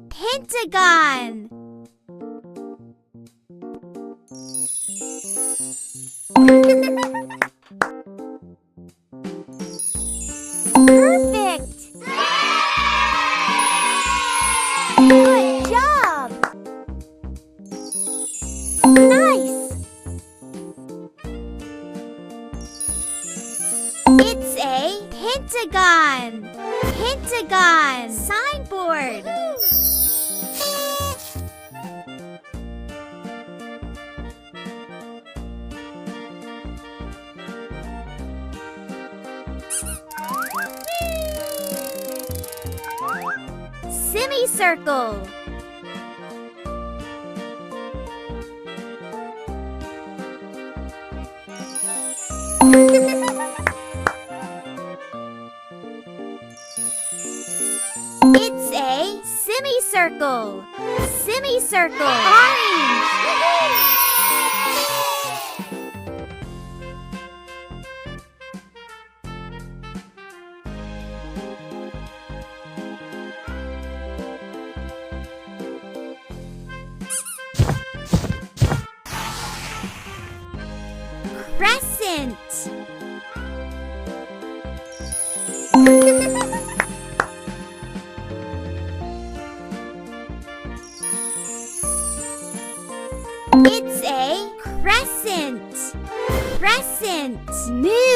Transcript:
Pentagon. Perfect! Good job! Nice! It's a pentagon! Pentagon! Signboard! Semicircle. It's a semicircle. Semicircle. Orange. Crescent. It's a crescent. Crescent. Moon.